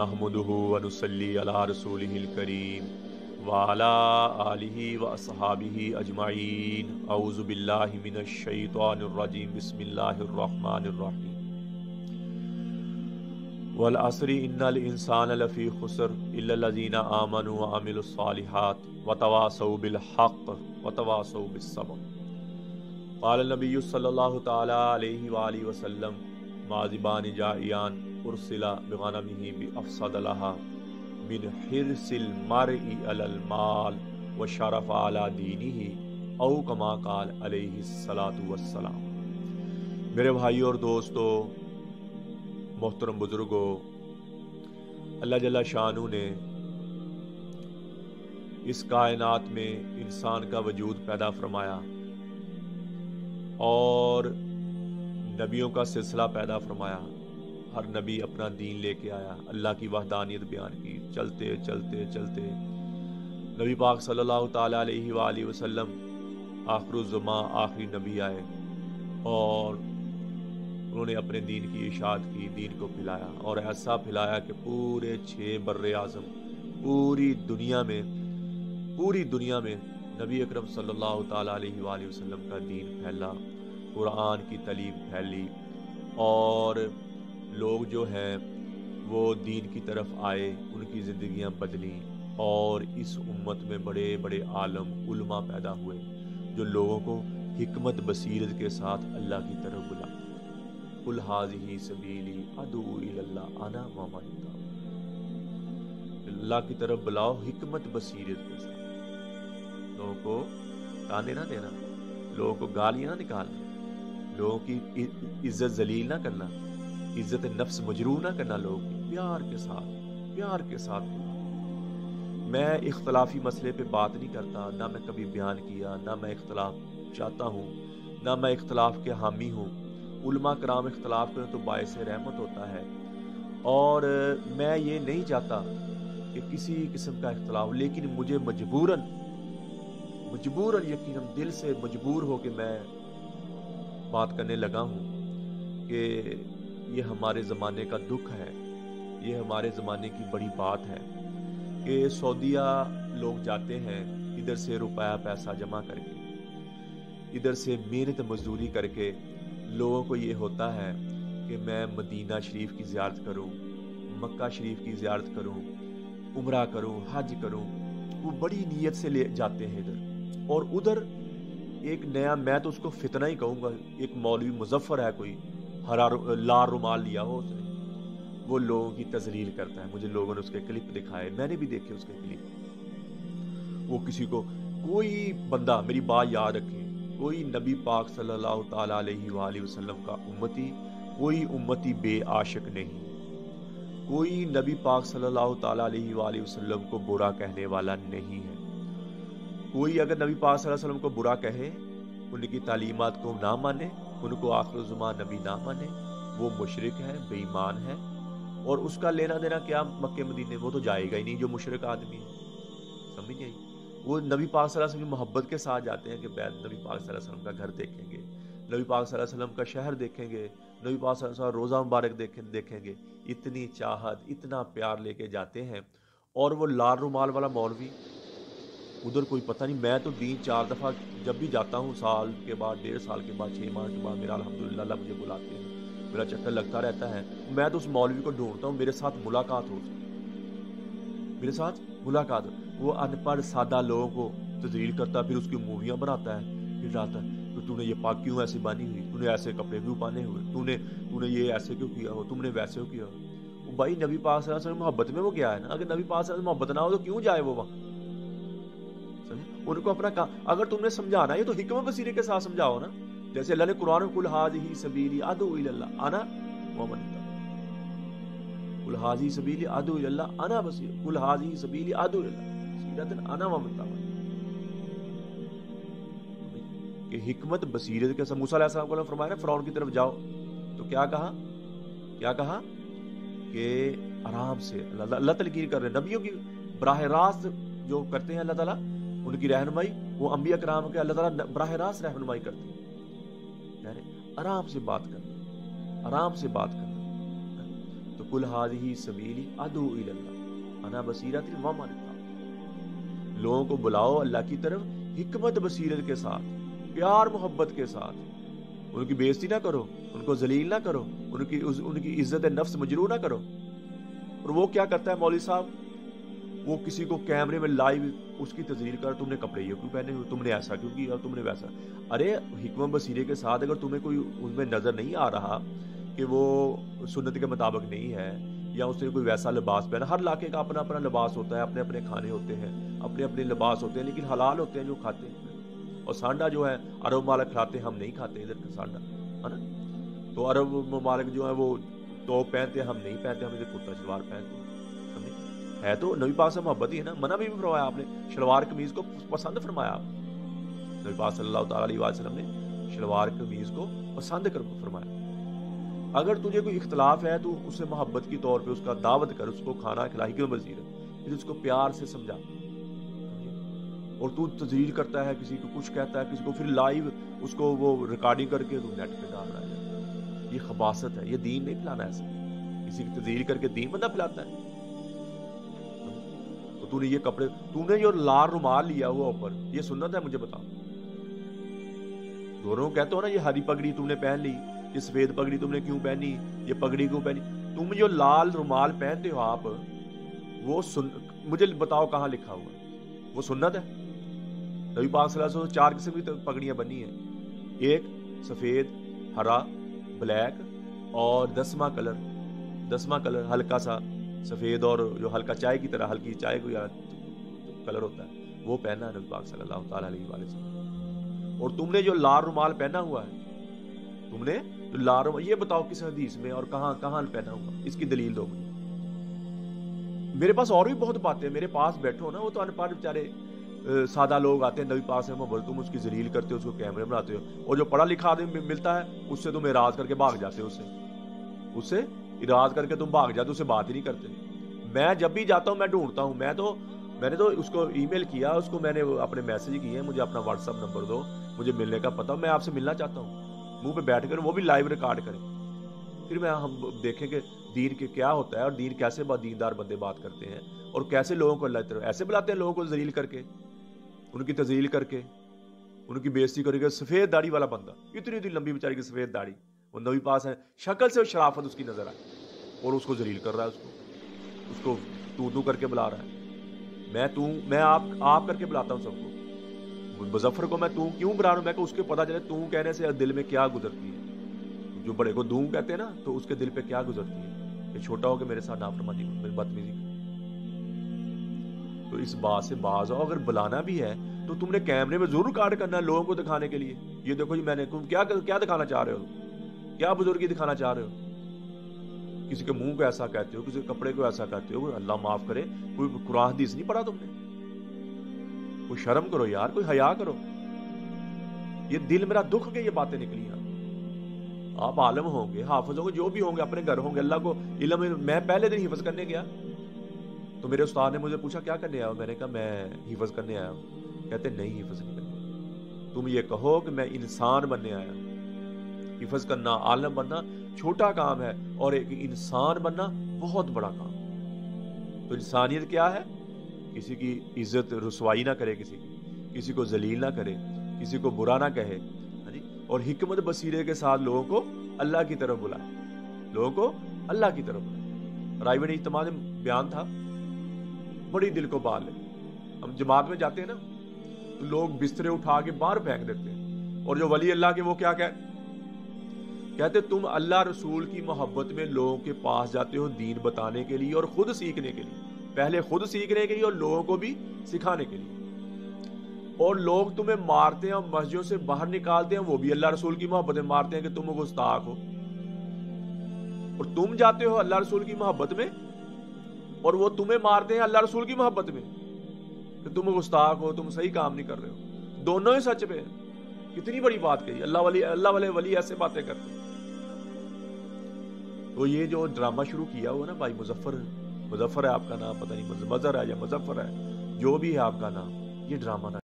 نحمدہ ونصلی علی رسولہ الکریم وعلی آلہ واصحابہ اجمعین اعوذ باللہ من الشیطان الرجیم بسم اللہ الرحمن الرحیم والعصر ان الانسان لفی خسر الا الذین آمنوا وعملوا الصالحات وتواصوا بالحق وتواصوا بالصبر قال النبی صلی اللہ تعالی علیہ وآلہ وسلم ماذبان جائعان ارسل بغنمہ بافسد لها من حرص المرء علی المال وشرف علی دینہ او کما قال علیہ الصلاۃ والسلام۔ میرے بھائیوں اور دوستو، محترم بزرگوں، اللہ جل شانہ نے اس کائنات میں انسان کا وجود پیدا فرمایا اور نبیوں کا سلسلہ پیدا فرمایا۔ ہر نبی اپنا دین لے کے آیا، اللہ کی وحدانیت بیان کی۔ چلتے چلتے چلتے نبی پاک صلی اللہ تعالیٰ علیہ وآلہ وسلم آخر الزمان آخری نبی آئے اور انہوں نے اپنے دین کی اشاعت کی، دین کو پھیلایا اور ایسا پھیلایا کہ پورے 6 بر اعظم پوری دنیا میں نبی اکرم صلی اللہ تعالیٰ علیہ وآلہ وسلم کا دین پھیلا، قرآن کی تعلیم پھیلی اور لوگ جو ہیں وہ دین کی طرف آئے، ان کی زندگیاں بدلیں اور اس امت میں بڑے بڑے عالم علماء پیدا ہوئے جو لوگوں کو حکمت بصیرت کے ساتھ اللہ کی طرف بلاتے۔ قل ھذہ سبیلی ادعو الی اللہ انا ومن اتبعني، اللہ کی طرف بلاؤ حکمت بصیرت کے ساتھ، لوگوں کو تانے نہ دینا، لوگوں کو گالیاں نہ نکالنا، لوگوں کی عزت ذلیل نہ کرنا، عزت نفس مجروح نہ کرنا، لوگوں کی پیار کے ساتھ میں اختلافی مسئلے پہ بات نہیں کرتا، نہ میں کبھی بیان کیا، نہ میں اختلاف چاہتا ہوں، نہ میں اختلاف کے حامی ہوں۔ علماء کرام اختلاف کریں تو باعث رحمت ہوتا ہے اور میں یہ نہیں چاہتا کہ کسی قسم کا اختلاف، لیکن مجھے مجبوراً یقیناً دل سے مجبور ہو کے میں بات کرنے لگا ہوں کہ یہ ہمارے زمانے کا دکھ ہے، یہ ہمارے زمانے کی بڑی بات ہے کہ سعودیہ لوگ جاتے ہیں ادھر سے روپیہ پیسہ جمع کر کے، ادھر سے محنت مزدوری کر کے، لوگوں کو یہ ہوتا ہے کہ میں مدینہ شریف کی زیارت کروں، مکہ شریف کی زیارت کروں، عمرہ کروں، حج کروں، وہ بڑی نیت سے لے جاتے ہیں ادھر، اور ادھر ایک نیا، میں تو اس کو فتنہ ہی کہوں گا، ایک مولوی مظفر ہے کوئی، لال رومال لیا ہو اس نے، وہ لوگوں کی تذلیل کرتا ہے۔ مجھے لوگوں نے اس کے کلپ دکھائے، میں نے بھی دیکھے اس کے کلپ۔ وہ کسی کو، کوئی بندہ، میری بات یاد رکھے، کوئی نبی پاک صلی اللہ تعالیٰ علیہ وآلہ وسلم کا امتی، کوئی امتی بے عاشق نہیں، کوئی نبی پاک صلی اللہ تعالیٰ علیہ وآلہ وسلم کو برا کہنے والا نہیں ہے۔ کوئی اگر نبی پاک صلی اللہ علیہ وسلم کو برا کہے، ان کی تعلیمات کو نہ مانے، ان کو آخر الزمان نبی نہ مانے، وہ مشرک ہے، بے ایمان ہے، اور اس کا لینا دینا کیا مکہ مدینے، وہ تو جائے گا ہی نہیں جو مشرک آدمی ہے، سمجھ نہیں آئی؟ وہ نبی پاک صلی اللہ علیہ وسلم کی محبت کے ساتھ جاتے ہیں کہ نبی پاک صلی اللہ علیہ وسلم کا گھر دیکھیں گے، نبی پاک صلی اللہ علیہ وسلم کا شہر دیکھیں گے، نبی پاک صلی اللہ علیہ وسلم روزہ مبارک دیکھیں گے، اتنی چاہت، اتنا پیار لے کے جاتے ہیں۔ اور وہ لال رومال والا مولوی ادھر کوئی پتہ نہیں، میں تو دین 4 دفعہ جب بھی جاتا ہوں، سال کے بعد، 1.5 سال کے بعد، 6 ماہ کے بعد، میرا الحمدللہ اللہ مجھے بلاتے ہیں، میرا چکر لگتا رہتا ہے، میں تو اس مولوی کو ڈھونڈتا ہوں میرے ساتھ ملاقات ہو، وہ ان پڑھ سادہ لوگوں کو تذلیل کرتا ہے، پھر اس کی موویاں بناتا ہے، پھر ڈالتا ہے کہ تو نے یہ پاک کیوں ایسے بانی ہوئی، تو نے ایسے کپڑے کیوں پہنے ہوئے، تو نے یہ ایسے کیوں کیا ہو، تم نے ویسے کیوں کیا ہو۔ بھائی نبی پاک صلی اللہ علیہ وسلم محبت میں وہ کیا ہے نا، اگر نبی پاک صلی اللہ علیہ وسلم محبت نہ ہو تو کیوں جائے وہ وہاں، ان کو اپنا اگر تم نے سمجھانا ہے تو حکمت بصیرت کے ساتھ سمجھاؤ نا، جیسے اللہ نے قرآن میں قل ھذہ سبیلی ادعو الی اللہ انا ومن اتبعني، قل ھذہ سبیلی ادعو الی اللہ انا بصیر، قل ھذہ سبیلی ادعو الی اللہ بصیرۃ انا ومن اتبعني، کہ حکمت بصیرت کے ساتھ۔ موسیٰ علیہ السلام کو فرمایا نا فرعون کی طرف جاؤ، تو کیا کہا کہ آرام سے، اللہ تلقین کر رہے ہیں نبیوں کی براہ راست جو کرتے ہیں اللہ تعالیٰ ان کی رہنمائی، وہ انبیاء کرام کے اللہ تعالیٰ براہ راست رہنمائی کرتے ہیں، یعنی آرام سے بات کرنا، تو कुल हाज़िही सबीली अदू इलल्लाह अना बसीरतिन व मा लित्ताक़। लोगों को बुलाओ अल्लाह की तरफ हिकमत बसीरत के साथ, प्यार मोहब्बत के साथ। उनकी बेइज्जती ना करो, उनको जलील ना करो, उनकी इज्जत नफ्स मजरूह ना करो। और वो क्या करता है मौलवी साहब, वो किसी को कैमरे में लाइव उसकी तजलील कर, तुमने कपड़े ये क्यों पहने हुए, तुमने ऐसा क्यों किया, तुमने वैसा। अरे हिकमत बसीरे के साथ अगर तुम्हें कोई उसमें नजर नहीं आ रहा कि वो सुन्नत के मुताबिक नहीं है, या उसने कोई वैसा लिबास पहना, हर इलाके का अपना अपना लिबास होता है, अपने अपने खाने होते हैं, अपने अपने लिबास होते हैं, लेकिन हलाल होते हैं जो खाते हैं। और सांडा जो है अरब ममालिक खाते, हम नहीं खाते इधर का सांडा, है ना। तो अरब ममालिक जो है वो टॉप पहनते हैं, हम नहीं पहनते, हम इधर कुर्ता शलवार पहनते हैं। है तो नबी पाक से मोहब्बत ही है ना, मना भी फरमाया आपने, शलवार कमीज को पसंद फरमाया आपने। नबी पाक सल्लल्लाहु अलैहि वसल्लम ने शलवार कमीज को पसंद कर फरमाया। अगर तुझे कोई इख्तलाफ है तो उसे मोहब्बत की तौर पे उसका दावत कर, उसको खाना खिला, हिकमत बसीरत, फिर उसको प्यार से समझा। और तू तजलील करता है, किसी को कुछ कहता है, किसी को फिर लाइव उसको वो रिकॉर्डिंग करके तू नेट पे डाल रहा है। ये खबासत है, ये दीन नहीं फैलाना ऐसे। किसी की तजलील करके दीन बंदा फैलाता है। तो तूने ये कपड़े, तूने जो लाल रुमाल लिया हुआ ऊपर, ये सुन्नत है मुझे बता। दोनों कहते हो ना, ये हरी पगड़ी तुमने पहन ली, ये सफेद पगड़ी तुमने क्यों पहनी, ये पगड़ी क्यों पहनी। तुम जो लाल रुमाल पहनते हो आप, वो मुझे बताओ कहाँ लिखा हुआ है, वो सुन्नत है। नबी पाक सल्लल्लाहु अलैहि वसल्लम 4 किस्म की पगड़ियां बनी हैं, एक सफेद, हरा, ब्लैक और 10वां कलर हल्का सा सफेद और जो हल्का चाय की तरह, हल्की चाय को या कलर होता है, वो पहना है नबी पाक सल्लल्लाहु अलैहि वसल्लम। और तुमने जो लाल रुमाल पहना हुआ है, तुमने जो लाल रुमाल, ये बताओ किस हदीस में और कहां पहना हुआ, इसकी दलील दो मुझे। मेरे पास और भी बहुत बातें, मेरे पास बैठो ना, वो तो अनपढ़ बेचारे सादा लोग आते हैं, नबी पाक से मोहब्बत, तुम उसकी जलील करते हो, उसको कैमरे बनाते हो। और जो पढ़ा लिखा आदमी मिलता है उससे तुम इराज करके भाग जाते हो, उससे इराज करके तुम भाग जाते हो, उससे बात ही नहीं करते। मैं जब भी जाता हूँ मैं ढूंढता हूँ, मैंने तो उसको ईमेल किया, उसको मैंने अपने मैसेज किए, मुझे अपना व्हाट्सअप नंबर दो, मुझे मिलने का पता, मैं आपसे मिलना चाहता हूँ, मुंह पे बैठ कर, वो भी लाइव रिकॉर्ड करें, फिर हम देखें कि दीन के क्या होता है और दीन कैसे दीनदार बंदे बात करते हैं, और कैसे लोगों को अल्लाह की तरफ ऐसे बुलाते हैं, लोगों को जलील करके, उनकी तजलील करके, उनकी बेइज्जती करके। सफेद दाढ़ी वाला बंदा, इतनी लंबी बेचारी की सफेद दाढ़ी, वो नबी पास है, शक्ल से शराफत उसकी नजर आए, और उसको जलील कर रहा है, उसको तू करके बुला रहा है। मैं आप करके बुलाता हूँ सबको। मुजफ्फर को मैं तू क्यों बुला रहा हूँ, मैं उसके पता चले तू कहने से दिल में क्या गुजरती है। जो बड़े को दूं कहते हैं ना, तो उसके दिल पे क्या गुजरती है कि छोटा हो के मेरे साथ नाफरमानी, मेरी बदतमीजी। तो इस बात से बाज आओ, अगर बुलाना भी है तो तुमने कैमरे में जरूर रिकॉर्ड करना है, लोगों को दिखाने के लिए, ये देखो जी मैंने, तुम क्या दिखाना चाह रहे हो, क्या बुजुर्गी दिखाना चाह रहे हो। किसी के मुंह को ऐसा कहते हो, किसी के कपड़े को ऐसा कहते हो, अल्लाह माफ करे, कोई कुरान हदीस नहीं पढ़ा तुमने, कोई शर्म करो यार, कोई हया करो। ये दिल मेरा दुख के ये बातें निकली हैं। आप आलम होंगे, हाफिज होंगे, जो भी होंगे, अपने घर होंगे, अल्लाह को इल्म। मैं पहले दिन हिफज करने गया तो मेरे उस्ताद ने मुझे पूछा क्या करने आया हो, मैंने कहा मैं हिफज करने आया हूँ। कहते नहीं, हिफज नहीं करने, तुम ये कहो कि मैं इंसान बनने आया हूँ। हिफज करना, आलम बनना छोटा काम है, और एक इंसान बनना बहुत बड़ा काम। तो इंसानियत क्या है, किसी की इज्जत रुसवाई ना करे, किसी को जलील ना करे, किसी को बुरा ना कहे, और हिकमत बसीरे के साथ लोगों को अल्लाह की तरफ बुलाए, लोगों को अल्लाह की तरफ बुलाए। राइबन इज्तिमा में बयान था, बड़ी दिल को बात लगी। हम जमात में जाते हैं ना, तो लोग बिस्तरे उठा के बाहर फेंक देते हैं, और जो वली अल्लाह के वो क्या कहते, तुम अल्लाह रसूल की मोहब्बत में लोगों के पास जाते हो दीन बताने के लिए और खुद सीखने के लिए, पहले खुद सीखने के लिए और लोगों को भी सिखाने के लिए। और लोग तुम्हें मारते हैं और मस्जिदों से बाहर निकालते हैं, वो भी अल्लाह रसूल की मोहब्बत में मारते हैं कि तुम गुस्ताख हो। और तुम जाते हो अल्लाह रसूल की मोहब्बत में, और वो तुम्हें मारते हैं अल्लाह रसूल की मोहब्बत में कि तुम गुस्ताख हो, तुम सही काम नहीं कर रहे हो। दोनों ही सच पे है। कितनी बड़ी बात कही, अल्लाह वाले वली ऐसे बातें करते हैं। तो ये जो ड्रामा शुरू किया हुआ ना भाई, मुजफ्फर है आपका नाम, पता नहीं मजहर है या मुजफ्फर है, जो भी है आपका नाम, ये ड्रामा ना